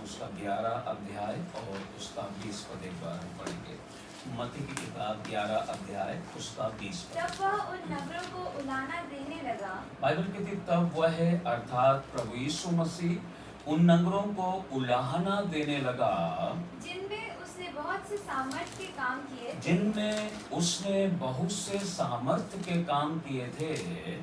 उसका 11 अध्याय और उसका 20 पद एक बार हम पढ़ेंगे। मत्ती की किताब 11 अध्याय उसका 20 पद। तब वह उन नगरों को उलाहना देने लगा। बाइबल कहती तब वह है अर्थात प्रभु यीशु मसीह उन नगरों को उलाहना देने लगा जिनमें उसने बहुत से सामर्थ्य के काम किए थे, जिनमें उसने बहुत से सामर्थ्य के काम किए थे,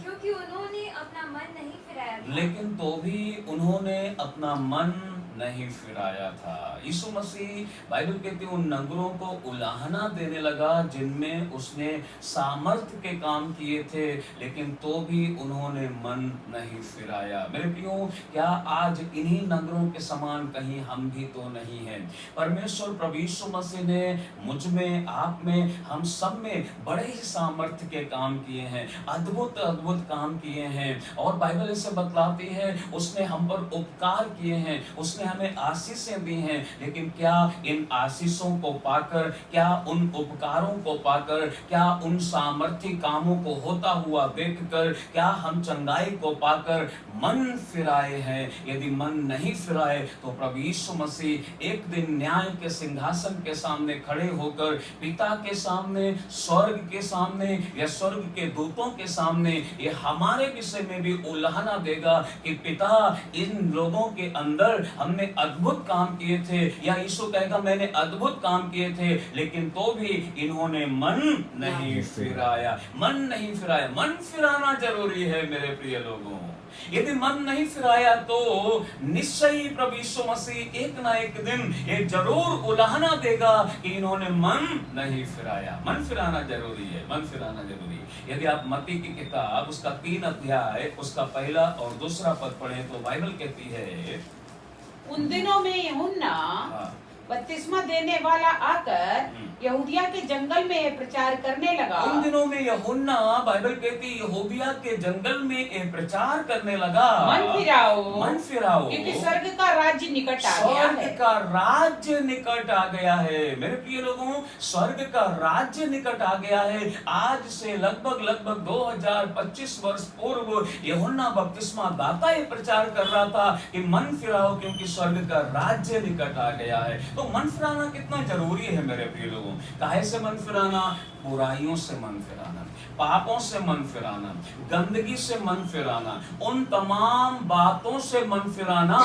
क्योंकि उन्होंने अपना मन नहीं फिराया था। लेकिन तो भी उन्होंने अपना मन नहीं फिराया था। यीशु मसीह बाइबल कहती उन नगरों को उलाहना देने लगा जिनमें उसने सामर्थ्य के काम किए थे, लेकिन तो भी उन्होंने मन नहीं फिराया। मेरे प्रियो, क्या आज इन्हीं नगरों के समान कहीं हम भी तो नहीं हैं? परमेश्वर प्रभु यीशु मसीह ने मुझ में, आप में, हम सब में बड़े ही सामर्थ्य के काम किए हैं, अद्भुत अद्भुत काम किए हैं। और बाइबल इसे बतलाती है उसने हम पर उपकार किए हैं, उसने हमें आशीषें दी हैं। लेकिन क्या इन आशीषों को पाकर, क्या उन उपकारों को पाकर, क्या उन सामर्थ्य कामों को होता हुआ देखकर, क्या हम चंगाई को पाकर मन फिराए हैं? यदि मन नहीं फिराए तो प्रभु यीशु मसीह एक दिन न्याय के सिंहासन के सामने खड़े होकर पिता के सामने, स्वर्ग के सामने या स्वर्ग के दूतों के सामने ये हमारे विषय में भी उलाहना देगा कि पिता, इन लोगों के अंदर हमने अद्भुत काम किए थे। या यीशु कहेगा मैंने अद्भुत काम किए थे, लेकिन तो भी इन्होंने मन नहीं फिराया। मन नहीं फिराया। मन फिराना जरूरी है मेरे प्रिय लोगों। यदि मन नहीं फिराया तो निश्चय ही प्रभु यीशु मसीह एक ना एक दिन ये जरूर उलाहना देगा कि इन्होंने मन नहीं फिराया। मन फिराना जरूरी है। मन फिराना जरूरी है। यदि आप मत्ती की किताब उसका 3 अध्याय उसका पहला और दूसरा पद पढ़े तो बाइबल कहती है उन दिनों में यूहन्ना बपतिस्मा देने वाला आकर यहूदिया के जंगल में प्रचार करने लगा। उन दिनों में यूहन्ना, बाइबल कहती यहूदिया के जंगल में एक प्रचार करने लगा, मन फिराओ, मन फिराओ, क्योंकि स्वर्ग का राज्य निकट आ गया है। स्वर्ग का राज्य निकट आ गया है। मेरे प्रिय लोगों, स्वर्ग का राज्य निकट आ गया है। आज से लगभग 2025 वर्ष पूर्व यूहन्ना बपतिस्मा दाता ये प्रचार कर रहा था कि मन फिराओ क्योंकि स्वर्ग का राज्य निकट आ गया है। तो मन फिराना कितना जरूरी है मेरे प्रिय लोगों। काहे से मन फिराना? बुराइयों से मन फिराना, पापों से मन फिराना, गंदगी से मन फिराना, उन तमाम बातों से मन फिराना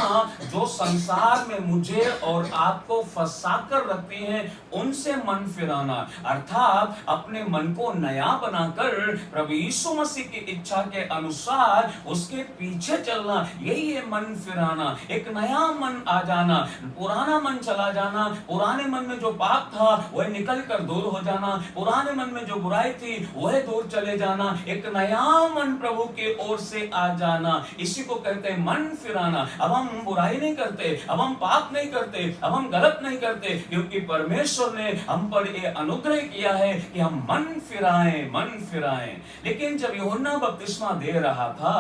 जो संसार में मुझे और आपको फंसा कर रखती हैं, उनसे मन फिराना। अर्थात अपने मन को नया बनाकर प्रभु यीशु मसीह की इच्छा के अनुसार उसके पीछे चलना, यही है मन फिराना। एक नया मन आ जाना, पुराना मन चला जाना, पुराने मन में जो पाप था वह निकल कर दूर हो जाना, पुराने मन में जो बुराई थी वह दूर चले जाना, एक नया मन प्रभु की ओर से आ जाना। इसी को कहते हैं मन फिराना। अब हम बुराई नहीं करते, अब हम पाप नहीं करते, अब हम गलत नहीं करते, क्योंकि परमेश्वर ने हम पर यह अनुग्रह किया है कि हम मन फिराएं, मन फिराएं। लेकिन जब यूहन्ना बपतिस्मा दे रहा था,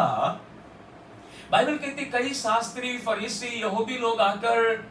बाइबल कहती कई शास्त्री, फरीसी, यहूदी लोग आकर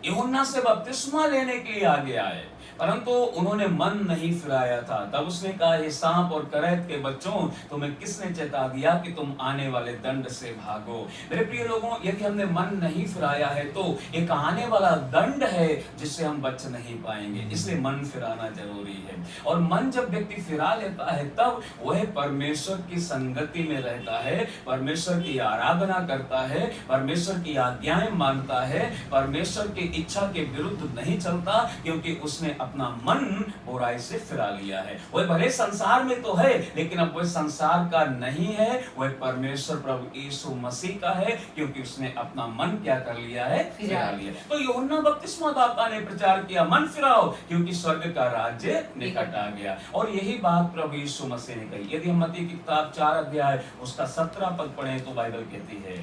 यूहन्ना से बपतिस्मा लेने के लिए आगे आए, परंतु उन्होंने मन नहीं फिराया था। तब उसने कहा हे सांप और करैत के बच्चों, तुम्हें किसने चेता दिया कि तुम आने वाले दंड से भागो? मेरे प्रिय लोगों, यदि हमने मन नहीं फिराया है तो एक आने वाला दंड है जिससे हम बच नहीं पाएंगे। इसलिए मन फिराना जरूरी है। और मन जब व्यक्ति फिरा लेता है तब वह परमेश्वर की संगति में रहता है, परमेश्वर की आराधना करता है, परमेश्वर की आज्ञाएं मानता है, परमेश्वर की इच्छा के विरुद्ध नहीं चलता, क्योंकि उसने अपना मन बुराई से फिरा लिया है। वह भले संसार में तो है, लेकिन अब वह संसार का नहीं है, वह परमेश्वर प्रभु यीशु मसीह का है, क्योंकि उसने अपना मन क्या कर लिया है? फिरा लिया। तो यूहन्ना बपतिस्मा दाता ने प्रचार किया मन फिराओ क्योंकि स्वर्ग का राज्य निकट आ गया। और यही बात प्रभु यीशु मसीह ने कही। यदि हम मत्ती की किताब 4 अध्याय उसका 17 पद पढ़ें तो बाइबल कहती है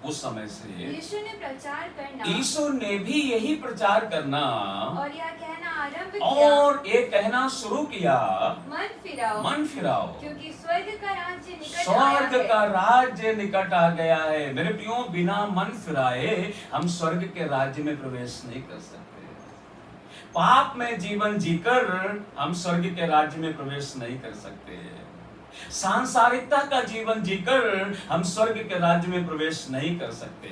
उस समय से यीशु ने प्रचार करना, यीशु ने भी यही प्रचार करना और यह कहना आरंभ किया, और ये कहना शुरू किया मन फिराओ, मन फिराओ क्योंकि स्वर्ग का राज्य निकट आया स्वर्ग है। का राज्य निकट आ गया है। मेरे प्रियो, बिना मन फिराए हम स्वर्ग के राज्य में प्रवेश नहीं कर सकते। पाप में जीवन जीकर हम स्वर्ग के राज्य में प्रवेश नहीं कर सकते। सांसारिकता का जीवन जीकर हम स्वर्ग के राज्य में प्रवेश नहीं कर सकते।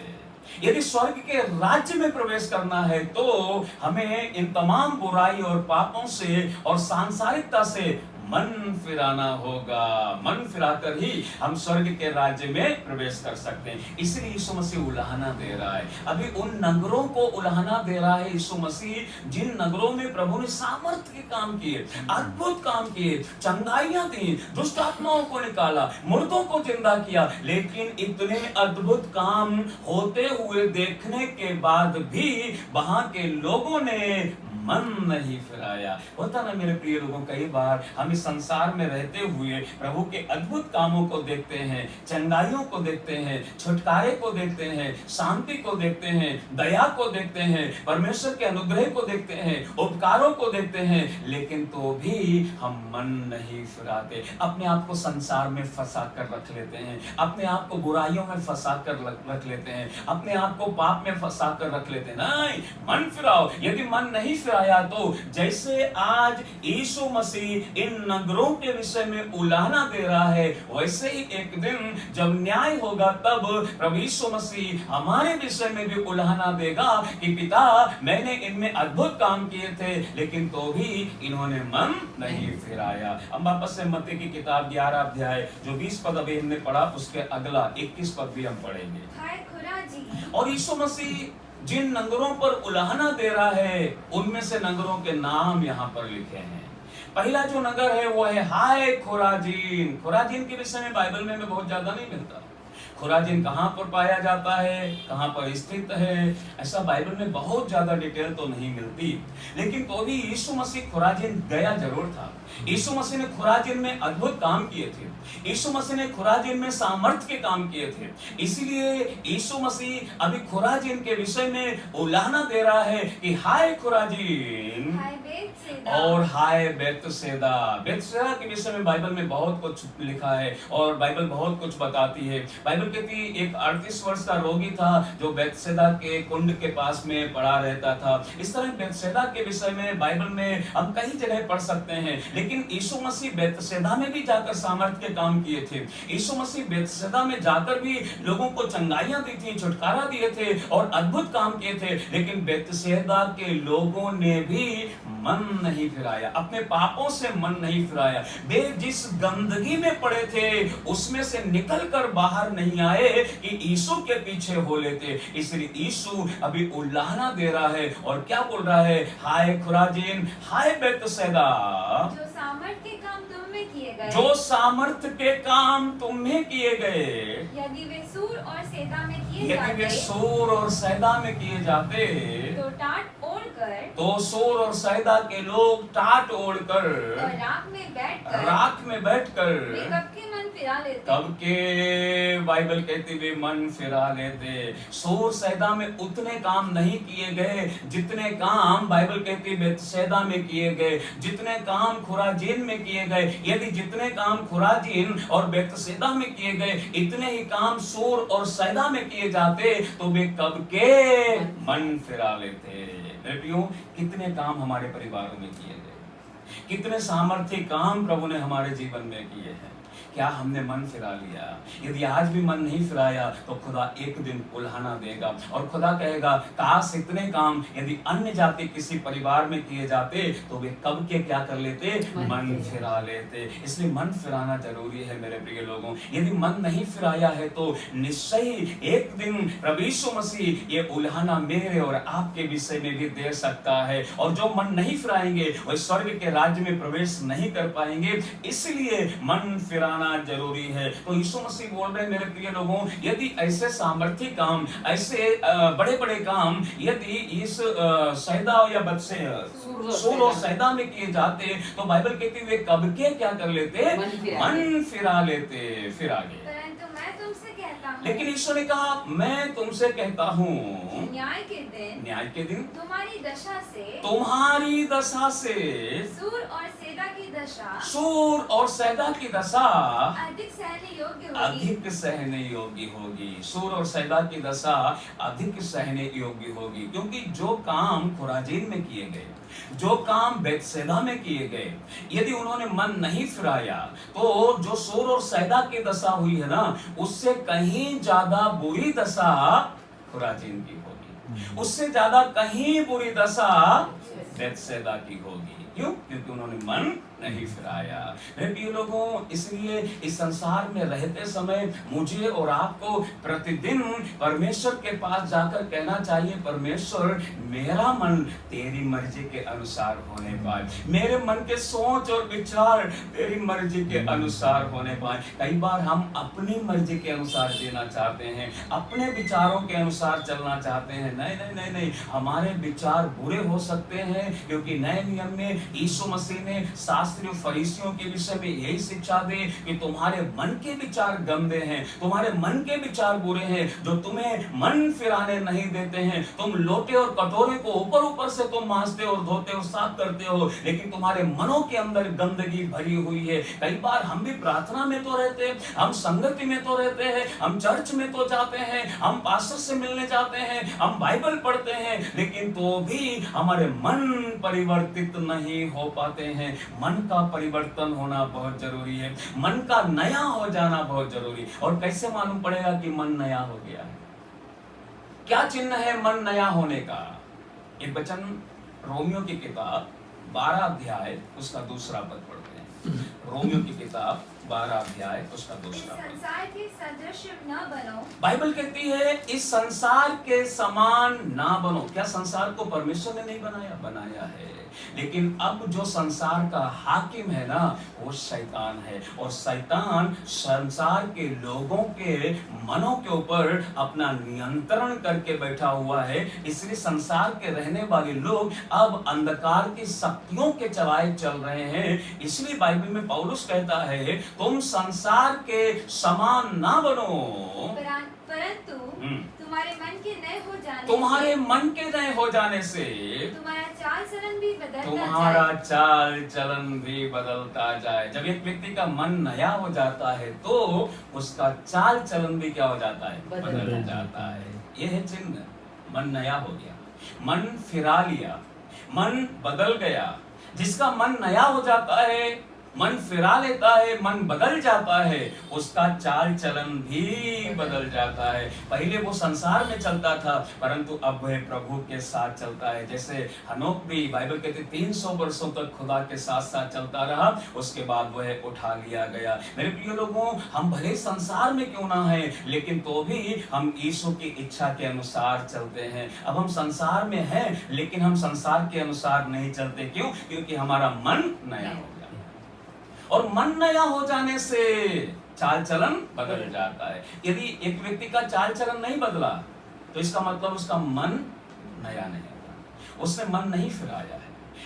यदि स्वर्ग के राज्य में प्रवेश करना है तो हमें इन तमाम बुराई और पापों से और सांसारिकता से मन फिराना होगा। मन फिराकर ही हम स्वर्ग के राज्य में प्रवेश कर सकते हैं। इसलिए यीशु मसीह उलाहना दे रहा है। अभी उन नगरों को उलाहना दे रहा है यीशु मसीह, जिन नगरों में प्रभु ने सामर्थ्य के काम किए, अद्भुत काम किए, चंगाइयां दी, दुष्ट आत्माओं को निकाला, मुर्दों को जिंदा किया। लेकिन इतने अद्भुत काम होते हुए देखने के बाद भी वहां के लोगों ने मन नहीं फिराया। होता ना मेरे प्रिय लोगों, कई बार हम इस संसार में रहते हुए प्रभु के अद्भुत कामों को देखते हैं, चंगाइयों को देखते हैं, छुटकारे को देखते हैं, शांति को देखते हैं, दया को देखते हैं, परमेश्वर के अनुग्रह को देखते हैं, उपकारों को देखते हैं, लेकिन तो भी हम मन नहीं फिराते। अपने आप को संसार में फंसा कर रख लेते हैं, अपने आप को बुराइयों में फंसा कर रख लेते हैं, अपने आप को पाप में फंसा कर रख लेते हैं। नहीं, मन फिराओ। यदि मन नहीं आया तो जैसे आज यीशु मसीह इन नगरों के विषय में उलाहना दे रहा है, वैसे ही एक दिन जब न्याय होगा तब प्रभु यीशु मसीह हमारे विषय में भी उलाहना देगा कि पिता, मैंने इनमें अद्भुत काम किए थे लेकिन तो भी इन्होंने मन नहीं फिराया। अब वापस से मत्ती की किताब 11 अध्याय जो 20 पद अभी हमने पढ़ा, उसके अगला 21 पद भी हम पढ़ेंगे। और यीशु मसीह जिन नगरों पर उलाहना दे रहा है उनमें से नगरों के नाम यहाँ पर लिखे हैं। पहला जो नगर है वो है हाय खुराजीन। खुराजीन के विषय में बाइबल में बहुत ज्यादा नहीं मिलता। खुराजीन कहाँ पर पाया जाता है, कहाँ पर स्थित है, ऐसा बाइबल में बहुत ज्यादा डिटेल तो नहीं मिलती, लेकिन तो भी यीशु मसीह खुराजीन गया जरूर था। यीशु मसीह ने खुराजीन में अद्भुत काम किए थे, यीशु मसीह ने खुराजीन में सामर्थ्य के काम किए थे। इसलिए यीशु मसीह अभी खुराजीन के विषय में उलाहना दे रहा है कि हाय खुराजीन और हाय बेतसैदा। बेतसैदा के विषय में बाइबल में बहुत कुछ लिखा है और बाइबल बहुत कुछ बताती है। बाइबल कहती है एक 38 वर्ष का रोगी था जो बेतसैदा के कुंड के पास में पड़ा रहता था। इस तरह बेतसैदा के विषय में बाइबल में हम कई जगह पढ़ सकते हैं, लेकिन यीशु मसीह बेतसैदा में भी जाकर सामर्थ्य के काम किए थे। यीशु मसीह बेतसैदा में जाकर भी लोगों को चंगाइयां दी थी, छुटकारा दिए थे और अद्भुत काम किए थे, लेकिन बेतसैदा के लोगों ने भी मन नहीं फिराया, अपने पापों से मन नहीं फिराया। वे जिस गंदगी में पड़े थे उसमें से निकलकर बाहर नहीं आए कि यीशु के पीछे हो लेते। इसलिए यीशु अभी उलाहना दे रहा है और क्या बोल रहा है, हाय खुराजीन, हाय बेतसैदा, जो सामर्थ्य के काम तुम में किए गए, जो सामर्थ्य के काम तुम्हें किए गए, यदि वे सूर और सैदा में किए यदि जाते, वे सूर और सैदा में किए जाते, तो टाट ओढ़कर, तो सूर और सैदा के लोग टाट ओढ़कर और राख में बैठकर वे कब के मन फिरा लेते, तब के बाइबल कहती वे मन फिरा लेते। सूर सैदा में उतने काम नहीं किए गए जितने काम बाइबल कहती बेतसैदा में किए गए, जितने काम खुराजीन में किए गए। यदि जितने काम खुराजीन और बेतसैदा में किए गए इतने ही काम सूर और सैदा में किए जाते तो वे कब के मन फिरा लेते। बेटियों, कितने काम हमारे परिवारों में किए गए, कितने सामर्थ्य काम प्रभु ने हमारे जीवन में किए हैं, क्या हमने मन फिरा लिया? यदि आज भी मन नहीं फिराया तो खुदा एक दिन उल्हाना देगा और खुदा कहेगा काश इतने काम यदि अन्य जाति किसी परिवार में किए जाते तो वे कब के क्या कर लेते, मन फिरा लेते। इसलिए मन फिराना जरूरी है मेरे प्रिय लोगों। यदि मन नहीं फिराया है तो निश्चय एक दिन प्रभु यीशु मसीह ये उल्हाना मेरे और आपके विषय में भी दे सकता है, और जो मन नहीं फिराएंगे वह स्वर्ग के राज्य में प्रवेश नहीं कर पाएंगे। इसलिए मन फिराना जरूरी है। तो यीशु मसीह बोल रहे हैं मेरे प्रिय लोगों, यदि ऐसे सामर्थ्य काम, ऐसे बड़े बड़े काम यदि इस सैदा या बदसे सूर और सैदा में किए जाते तो बाइबल कहती है वे कब के क्या कर लेते, मन फिरा लेते। फिर आगे, परंतु मैं तुमसे कहता हूँ, लेकिन ईश्वर ने कहा मैं तुमसे कहता हूँ न्याय के दिन तुम्हारी दशा से सूर और सैदा की दशा, सूर और सैदा की दशा अधिक सहने योग्य होगी, अधिक सहने योग्य होगी। सूर और सैदा की दशा अधिक सहने योग्य होगी, क्योंकि जो काम खुराजीन में किए गए, जो काम बेतसैदा में किए गए, यदि उन्होंने मन नहीं फिराया तो जो सूर और सैदा की दशा हुई है ना, उससे कहीं ज्यादा बुरी दशा खुराजीन की होगी, उससे ज्यादा कहीं बुरी दशा बेतसैदा की होगी। क्यों? क्योंकि उन्होंने मन नहीं फिराया। मेरे प्रिय लोगों, इसलिए इस संसार में रहते समय मुझे और आपको प्रतिदिन परमेश्वर के पास जाकर कहना चाहिए, परमेश्वर मेरा मन तेरी मर्जी के अनुसार होने पाए, मेरे मन के सोच और विचार तेरी मर्जी के अनुसार होने पाए। कई बार हम अपनी मर्जी के अनुसार जीना चाहते हैं, अपने विचारों के अनुसार चलना चाहते हैं। नहीं नहीं नहीं नहीं, हमारे विचार बुरे हो सकते हैं, क्योंकि नए नियम में यीशु मसीह ने शास्त्रियों फरीसियों के विषय में यही शिक्षा दे कि तुम्हारे मन के विचार गंदे हैं, तुम्हारे मन के विचार बुरे हैं, जो तुम्हें मन फिराने नहीं देते हैं। तुम लोटे और कटोरे को ऊपर ऊपर से तुम मांजते और धोते और साफ करते हो, लेकिन तुम्हारे मनों के अंदर गंदगी भरी हुई है। कई बार हम भी प्रार्थना में तो रहते हैं, हम संगति में तो रहते हैं, हम चर्च में तो जाते हैं, हम पास्टर से मिलने जाते हैं, हम बाइबल पढ़ते हैं, लेकिन तो भी हमारे मन परिवर्तित नहीं हो पाते हैं। मन का परिवर्तन होना बहुत जरूरी है, मन का नया हो जाना बहुत जरूरी। और कैसे मालूम पड़ेगा कि मन नया हो गया है? क्या चिन्ह है मन नया होने का? एक वचन रोमियो की किताब 12 अध्याय उसका दूसरा पद पढ़ते हैं। रोमियो की किताब 12 अध्याय उसका दूसरा पद। संसार के सदृश न बनो। बाइबल कहती है इस संसार के समान ना बनो। क्या संसार को परमेश्वर ने नहीं बनाया? बनाया है, लेकिन अब जो संसार का हाकिम है ना, वो शैतान है। और शैतान संसार के लोगों के मनों के ऊपर अपना नियंत्रण करके बैठा हुआ है। इसलिए संसार के रहने वाले लोग अब अंधकार की शक्तियों के चलाए चल रहे हैं। इसलिए बाइबल में पौलुस कहता है तुम संसार के समान ना बनो, परंतु तुम्हारे मन के नए हो जाने तुम्हारे मन के नए हो जाने से तुम्हारा चाल चलन भी बदलता तुम्हारा जाए। चाल चलन भी बदलता जाए। जब एक व्यक्ति का मन नया हो जाता है तो उसका चाल चलन भी क्या हो जाता है? बदल जाता है। यह है चिन्ह, मन नया हो गया, मन फिरा लिया, मन बदल गया। जिसका मन नया हो जाता है, मन फिरा लेता है, मन बदल जाता है, उसका चाल चलन भी बदल जाता है। पहले वो संसार में चलता था, परंतु अब वह प्रभु के साथ चलता है। जैसे हनोक भी बाइबल कहते 300 वर्षों तक खुदा के साथ साथ चलता रहा, उसके बाद वह उठा लिया गया। मेरे प्रिय लोगों, हम भले संसार में क्यों ना हैं, लेकिन तो भी हम यीशु की इच्छा के अनुसार चलते हैं। अब हम संसार में हैं, लेकिन हम संसार के अनुसार नहीं चलते। क्यों? क्योंकि हमारा मन नया हो गया, और मन नया हो जाने से चाल चलन बदल जाता है। यदि एक व्यक्ति का चाल चलन नहीं बदला तो इसका मतलब उसका मन नया नहीं होगा, उसने मन नहीं फिराया है।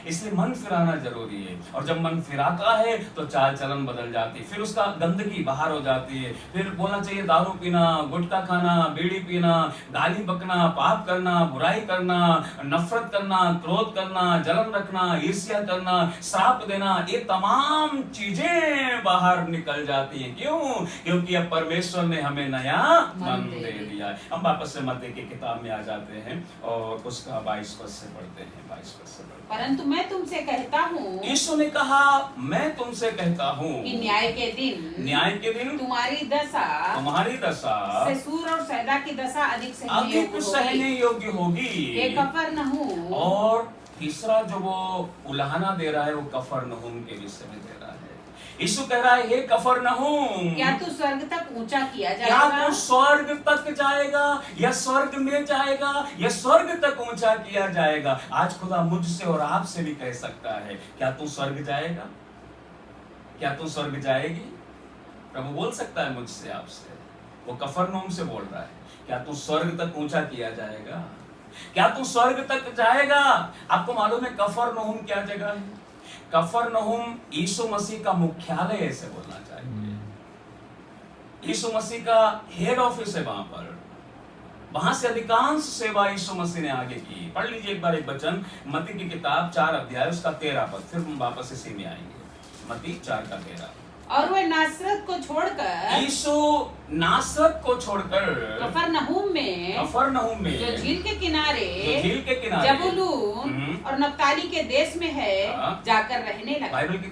इसलिए मन फिराना जरूरी है, और जब मन फिराता है तो चाल चलन बदल जाती है, फिर उसका गंदगी बाहर हो जाती है। फिर बोलना चाहिए दारू पीना, गुटखा खाना, बीड़ी पीना, गाली बकना, पाप करना, बुराई करना, नफरत करना, क्रोध करना, जलन रखना, ईर्ष्या करना, श्राप देना, ये तमाम चीजें बाहर निकल जाती है। क्यों? क्योंकि अब परमेश्वर ने हमें नया मन दे दिया है। हम वापस से मत्ती की किताब में आ जाते हैं और उसका 22 पद से पढ़ते हैं। 22 पद से पढ़ते हैं। परंतु मैं तुमसे कहता हूँ, यीशु ने कहा मैं तुमसे कहता हूँ कि न्याय के दिन तुम्हारी तुम्हारी दशा से सूर और सैदा की दशा अधिक अधिक सहने योग्य होगी। ये कफरनहूम। और तीसरा जो वो उलाहना दे रहा है वो कफरनहूम के विषय में दे रहा है। यीशु कह रहा है हे कफरनहूम, क्या तू स्वर्ग तक ऊंचा किया क्या जाएगा? तू स्वर्ग तक जाएगा, या स्वर्ग में जाएगा, या स्वर्ग तक ऊंचा किया जाएगा? आज खुदा मुझसे और आपसे भी कह सकता है, क्या तू स्वर्ग जाएगा? क्या तू स्वर्ग जाएगी? प्रभु बोल सकता है मुझसे आपसे, वो कफरनहूम से बोल रहा है, क्या तू स्वर्ग तक ऊंचा किया जाएगा? क्या तू स्वर्ग तक जाएगा? आपको मालूम है कफरनहूम क्या जगह है? कफरनहूम यीशु मसीह का मुख्यालय ऐसे बोलना चाहिए। यीशु मसीह का हेड ऑफिस है वहां पर, वहां से अधिकांश सेवा यीशु मसीह ने आगे की। पढ़ लीजिए एक बार एक वचन, मत्ती की किताब 4 अध्याय उसका 13 पद, फिर हम वापस इसी में आएंगे। मत्ती 4 का 13। और वह नासरत को छोड़कर, यीशु नासरत को छोड़कर कफरनहूम में जो झील के किनारे जबूलून और नप्ताली के देश में है, हाँ। जाकर रहने लगा। बाइबल की